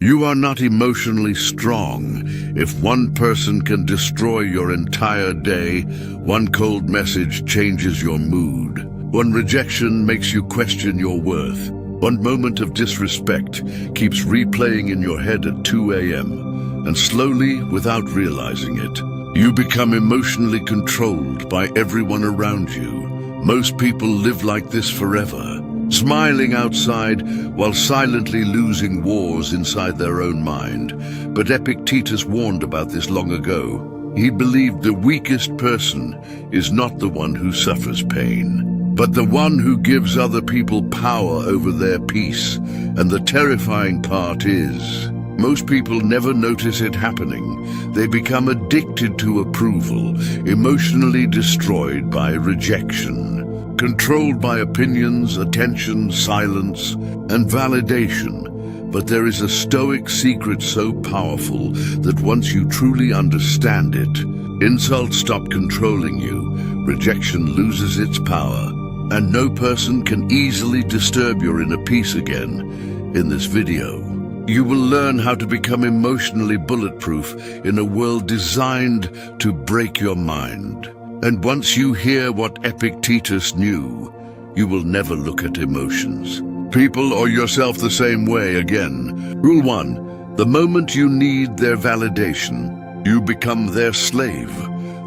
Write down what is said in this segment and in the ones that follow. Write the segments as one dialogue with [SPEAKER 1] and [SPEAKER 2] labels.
[SPEAKER 1] You are not emotionally strong. If one person can destroy your entire day, one cold message changes your mood. One rejection makes you question your worth. One moment of disrespect keeps replaying in your head at 2 a.m. And slowly, without realizing it, you become emotionally controlled by everyone around you. Most people live like this forever, smiling outside while silently losing wars inside their own mind. But Epictetus warned about this long ago. He believed the weakest person is not the one who suffers pain, but the one who gives other people power over their peace. And the terrifying part is, most people never notice it happening. They become addicted to approval, emotionally destroyed by rejection, controlled by opinions, attention, silence, and validation. But there is a Stoic secret so powerful that once you truly understand it, insults stop controlling you, rejection loses its power, and no person can easily disturb your inner peace again. In this video, you will learn how to become emotionally bulletproof in a world designed to break your mind. And once you hear what Epictetus knew, you will never look at emotions, people, or yourself the same way again. Rule 1. The moment you need their validation, you become their slave.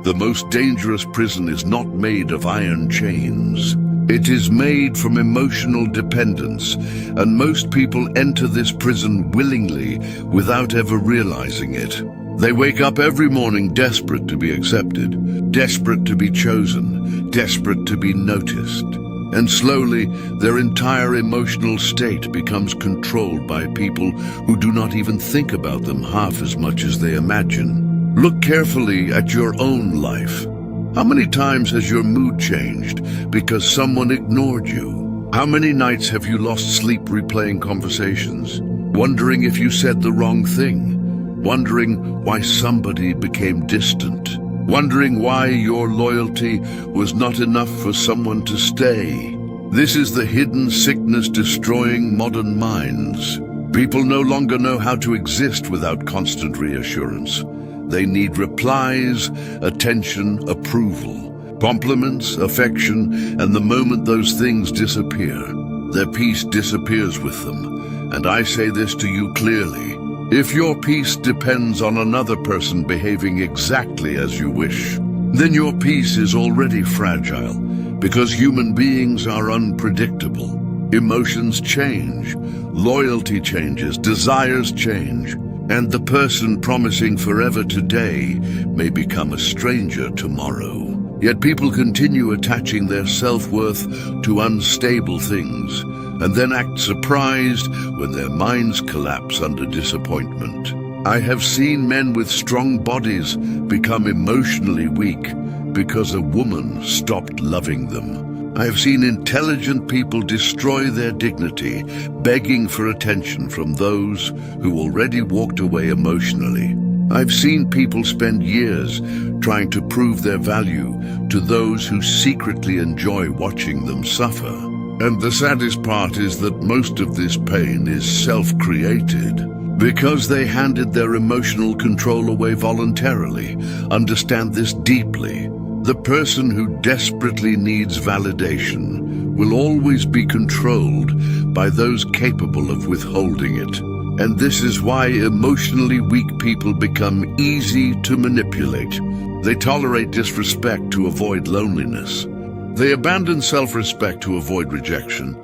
[SPEAKER 1] The most dangerous prison is not made of iron chains. It is made from emotional dependence, and most people enter this prison willingly without ever realizing it. They wake up every morning desperate to be accepted, desperate to be chosen, desperate to be noticed. And slowly, their entire emotional state becomes controlled by people who do not even think about them half as much as they imagine. Look carefully at your own life. How many times has your mood changed because someone ignored you? How many nights have you lost sleep replaying conversations, wondering if you said the wrong thing, wondering why somebody became distant, wondering why your loyalty was not enough for someone to stay? This is the hidden sickness destroying modern minds. People no longer know how to exist without constant reassurance. They need replies, attention, approval, compliments, affection, and the moment those things disappear, their peace disappears with them. And I say this to you clearly: if your peace depends on another person behaving exactly as you wish, then your peace is already fragile, because human beings are unpredictable. Emotions change, loyalty changes, desires change. And the person promising forever today may become a stranger tomorrow. Yet people continue attaching their self-worth to unstable things, and then act surprised when their minds collapse under disappointment. I have seen men with strong bodies become emotionally weak because a woman stopped loving them. I have seen intelligent people destroy their dignity, begging for attention from those who already walked away emotionally. I've seen people spend years trying to prove their value to those who secretly enjoy watching them suffer. And the saddest part is that most of this pain is self-created, because they handed their emotional control away voluntarily. Understand this deeply. The person who desperately needs validation will always be controlled by those capable of withholding it. And this is why emotionally weak people become easy to manipulate. They tolerate disrespect to avoid loneliness. They abandon self-respect to avoid rejection.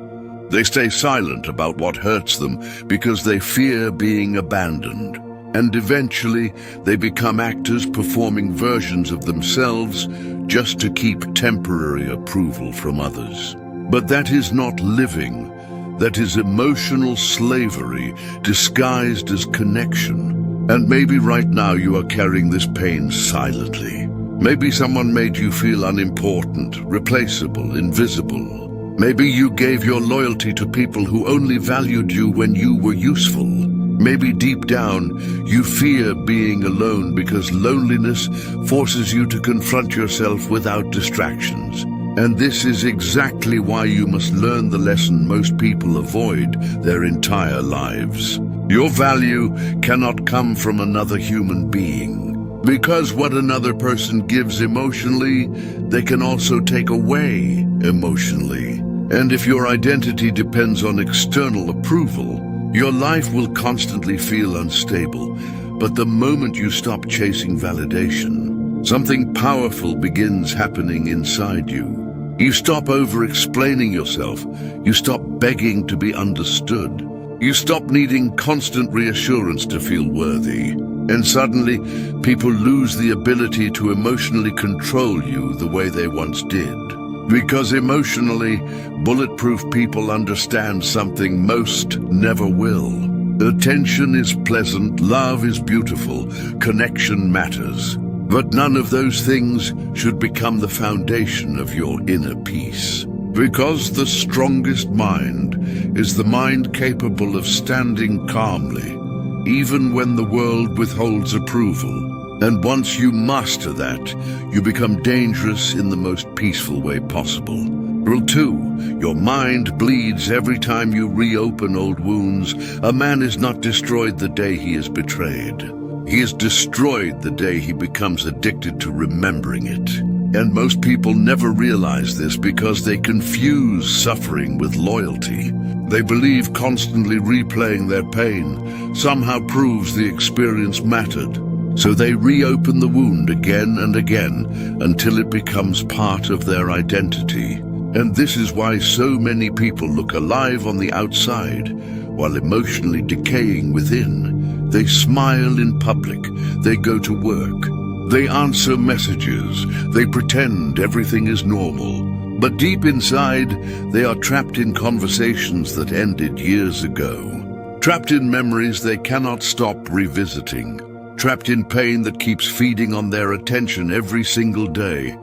[SPEAKER 1] They stay silent about what hurts them because they fear being abandoned. And eventually, they become actors performing versions of themselves just to keep temporary approval from others. But that is not living. That is emotional slavery disguised as connection. And maybe right now you are carrying this pain silently. Maybe someone made you feel unimportant, replaceable, invisible. Maybe you gave your loyalty to people who only valued you when you were useful. Maybe deep down, you fear being alone because loneliness forces you to confront yourself without distractions. And this is exactly why you must learn the lesson most people avoid their entire lives. Your value cannot come from another human being. Because what another person gives emotionally, they can also take away emotionally. And if your identity depends on external approval, your life will constantly feel unstable. But the moment you stop chasing validation, something powerful begins happening inside you. You stop over-explaining yourself. You stop begging to be understood. You stop needing constant reassurance to feel worthy. And suddenly, people lose the ability to emotionally control you the way they once did. Because emotionally, bulletproof people understand something most never will. Attention is pleasant, love is beautiful, connection matters. But none of those things should become the foundation of your inner peace. Because the strongest mind is the mind capable of standing calmly, even when the world withholds approval. And once you master that, you become dangerous in the most peaceful way possible. Rule 2, your mind bleeds every time you reopen old wounds. A man is not destroyed the day he is betrayed. He is destroyed the day he becomes addicted to remembering it. And most people never realize this because they confuse suffering with loyalty. They believe constantly replaying their pain somehow proves the experience mattered. So they reopen the wound again and again until it becomes part of their identity. And this is why so many people look alive on the outside while emotionally decaying within. They smile in public, they go to work, they answer messages, they pretend everything is normal. But deep inside, they are trapped in conversations that ended years ago. Trapped in memories they cannot stop revisiting. Trapped in pain that keeps feeding on their attention every single day.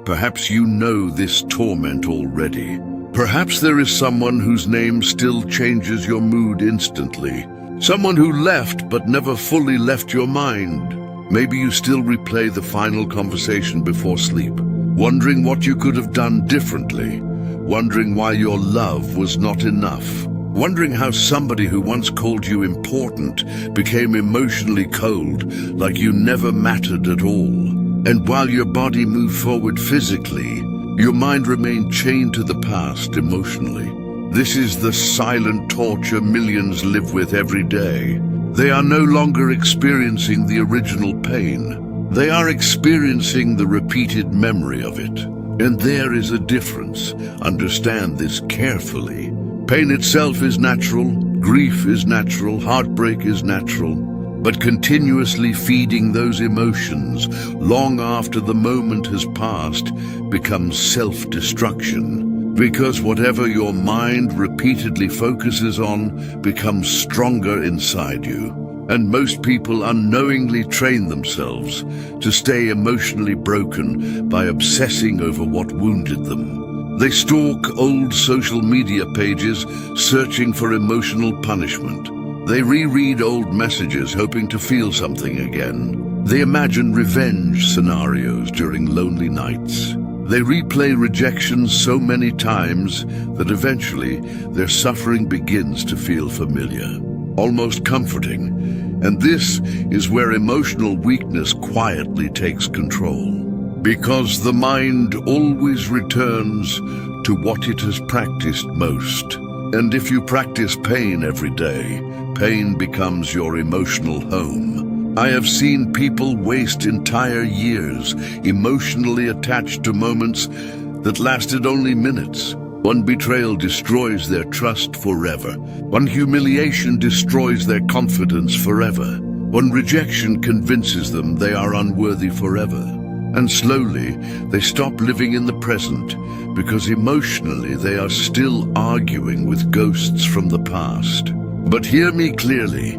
[SPEAKER 1] Perhaps you know this torment already. Perhaps there is someone whose name still changes your mood instantly. Someone who left but never fully left your mind. Maybe you still replay the final conversation before sleep, wondering what you could have done differently, wondering why your love was not enough, wondering how somebody who once called you important became emotionally cold, like you never mattered at all. And while your body moved forward physically, your mind remained chained to the past emotionally. This is the silent torture millions live with every day. They are no longer experiencing the original pain. They are experiencing the repeated memory of it. And there is a difference. Understand this carefully. Pain itself is natural, grief is natural, heartbreak is natural. But continuously feeding those emotions long after the moment has passed becomes self-destruction. Because whatever your mind repeatedly focuses on becomes stronger inside you. And most people unknowingly train themselves to stay emotionally broken by obsessing over what wounded them. They stalk old social media pages, searching for emotional punishment. They reread old messages, hoping to feel something again. They imagine revenge scenarios during lonely nights. They replay rejection so many times that eventually their suffering begins to feel familiar, almost comforting. And this is where emotional weakness quietly takes control. Because the mind always returns to what it has practiced most. And if you practice pain every day, pain becomes your emotional home. I have seen people waste entire years emotionally attached to moments that lasted only minutes. One betrayal destroys their trust forever. One humiliation destroys their confidence forever. One rejection convinces them they are unworthy forever. And slowly, they stop living in the present because emotionally they are still arguing with ghosts from the past. But hear me clearly.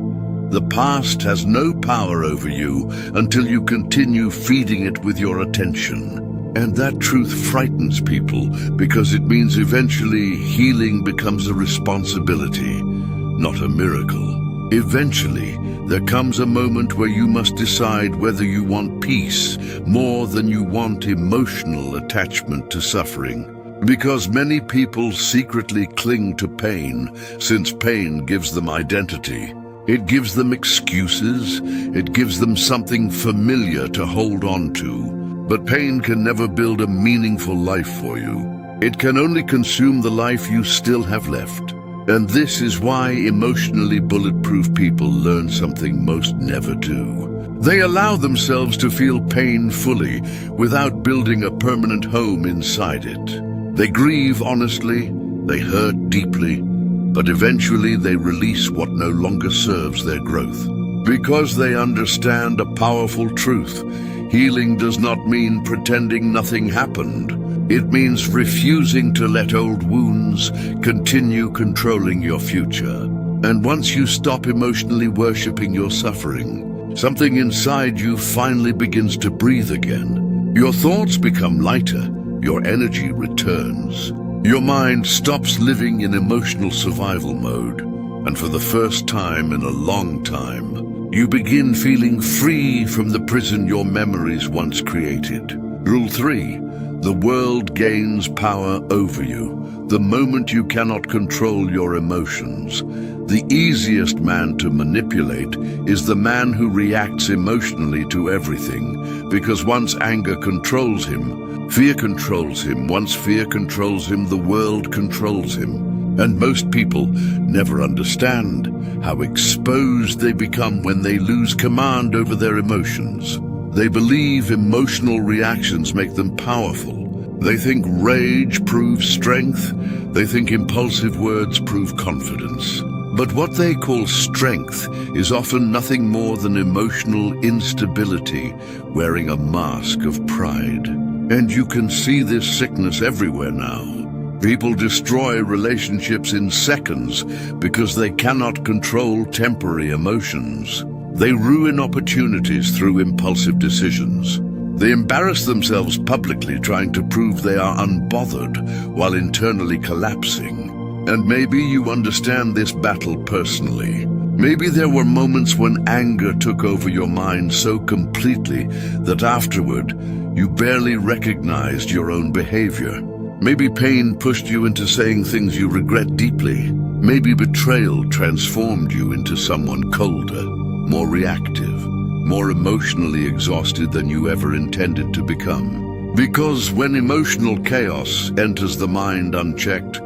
[SPEAKER 1] The past has no power over you until you continue feeding it with your attention. And that truth frightens people because it means eventually healing becomes a responsibility, not a miracle. Eventually, there comes a moment where you must decide whether you want peace more than you want emotional attachment to suffering. Because many people secretly cling to pain since pain gives them identity. It gives them excuses. It gives them something familiar to hold on to. But pain can never build a meaningful life for you. It can only consume the life you still have left. And this is why emotionally bulletproof people learn something most never do. They allow themselves to feel pain fully without building a permanent home inside it. They grieve honestly, they hurt deeply, but eventually they release what no longer serves their growth. Because they understand a powerful truth. Healing does not mean pretending nothing happened. It means refusing to let old wounds continue controlling your future. And once you stop emotionally worshipping your suffering, something inside you finally begins to breathe again. Your thoughts become lighter, your energy returns. Your mind stops living in emotional survival mode, and for the first time in a long time, you begin feeling free from the prison your memories once created. Rule 3. The world gains power over you the moment you cannot control your emotions. The easiest man to manipulate is the man who reacts emotionally to everything, because once anger controls him, fear controls him. Once fear controls him, the world controls him. And most people never understand how exposed they become when they lose command over their emotions. They believe emotional reactions make them powerful. They think rage proves strength. They think impulsive words prove confidence. But what they call strength is often nothing more than emotional instability wearing a mask of pride. And you can see this sickness everywhere now. People destroy relationships in seconds because they cannot control temporary emotions. They ruin opportunities through impulsive decisions. They embarrass themselves publicly trying to prove they are unbothered while internally collapsing. And maybe you understand this battle personally. Maybe there were moments when anger took over your mind so completely that afterward you barely recognized your own behavior. Maybe pain pushed you into saying things you regret deeply. Maybe betrayal transformed you into someone colder, more reactive, more emotionally exhausted than you ever intended to become. Because when emotional chaos enters the mind unchecked,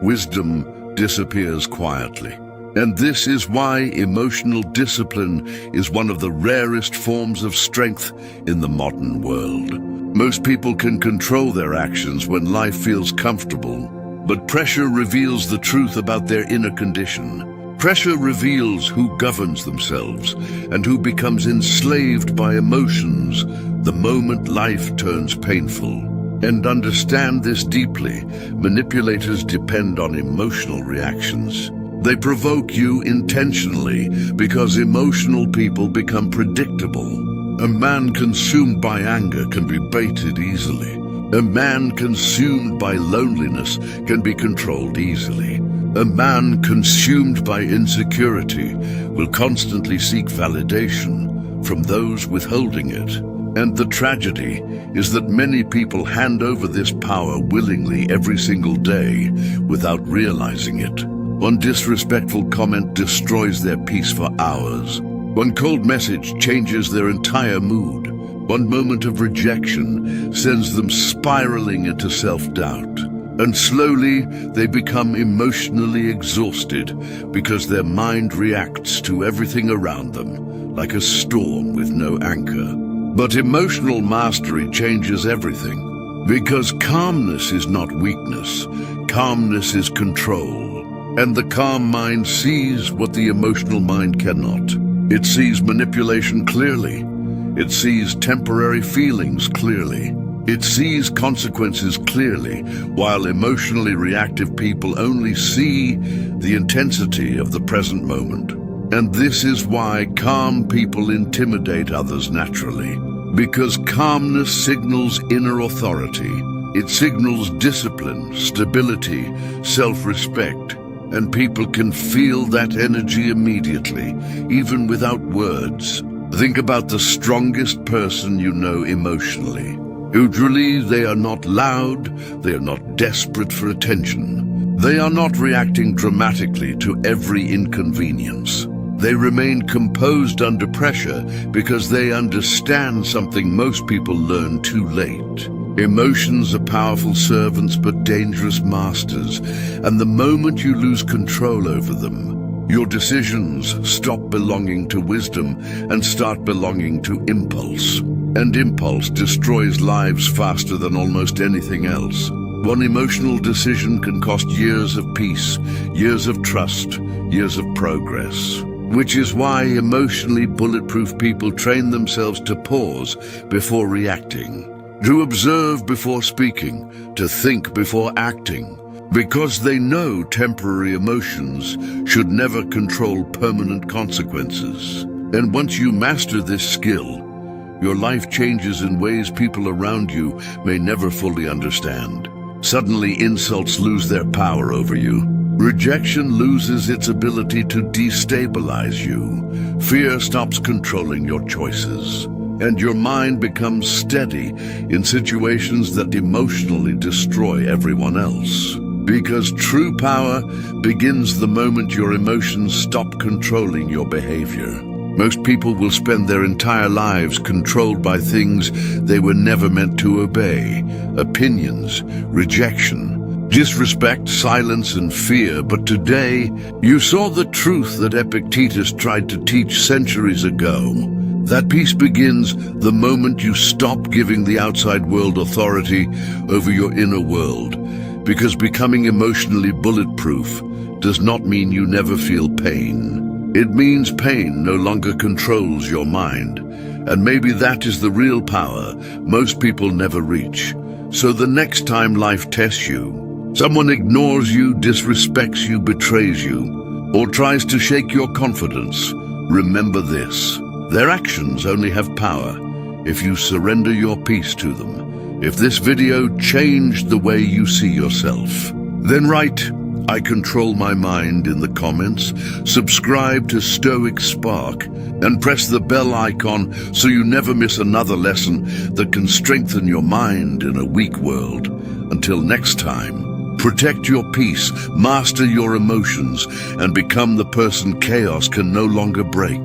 [SPEAKER 1] wisdom disappears quietly. And this is why emotional discipline is one of the rarest forms of strength in the modern world. Most people can control their actions when life feels comfortable, but pressure reveals the truth about their inner condition. Pressure reveals who governs themselves and who becomes enslaved by emotions the moment life turns painful. And understand this deeply, manipulators depend on emotional reactions. They provoke you intentionally because emotional people become predictable. A man consumed by anger can be baited easily. A man consumed by loneliness can be controlled easily. A man consumed by insecurity will constantly seek validation from those withholding it. And the tragedy is that many people hand over this power willingly every single day without realizing it. One disrespectful comment destroys their peace for hours. One cold message changes their entire mood. One moment of rejection sends them spiraling into self-doubt. And slowly they become emotionally exhausted because their mind reacts to everything around them like a storm with no anchor. But emotional mastery changes everything, because calmness is not weakness. Calmness is control. And the calm mind sees what the emotional mind cannot. It sees manipulation clearly. It sees temporary feelings clearly. It sees consequences clearly, while emotionally reactive people only see the intensity of the present moment. And this is why calm people intimidate others naturally. Because calmness signals inner authority. It signals discipline, stability, self-respect. And people can feel that energy immediately, even without words. Think about the strongest person you know emotionally. Usually they are not loud, they are not desperate for attention. They are not reacting dramatically to every inconvenience. They remain composed under pressure because they understand something most people learn too late. Emotions are powerful servants but dangerous masters, and the moment you lose control over them, your decisions stop belonging to wisdom and start belonging to impulse. And impulse destroys lives faster than almost anything else. One emotional decision can cost years of peace, years of trust, years of progress. Which is why emotionally bulletproof people train themselves to pause before reacting, to observe before speaking, to think before acting, because they know temporary emotions should never control permanent consequences. And once you master this skill, your life changes in ways people around you may never fully understand. Suddenly, insults lose their power over you. Rejection loses its ability to destabilize you. Fear stops controlling your choices. And your mind becomes steady in situations that emotionally destroy everyone else. Because true power begins the moment your emotions stop controlling your behavior. Most people will spend their entire lives controlled by things they were never meant to obey. Opinions, rejection, disrespect, silence, and fear. But today, you saw the truth that Epictetus tried to teach centuries ago. That peace begins the moment you stop giving the outside world authority over your inner world. Because becoming emotionally bulletproof does not mean you never feel pain. It means pain no longer controls your mind. And maybe that is the real power most people never reach. So the next time life tests you, someone ignores you, disrespects you, betrays you, or tries to shake your confidence, remember this. Their actions only have power if you surrender your peace to them. If this video changed the way you see yourself, then write, "I control my mind" in the comments, subscribe to Stoic Spark, and press the bell icon so you never miss another lesson that can strengthen your mind in a weak world. Until next time, protect your peace, master your emotions, and become the person chaos can no longer break.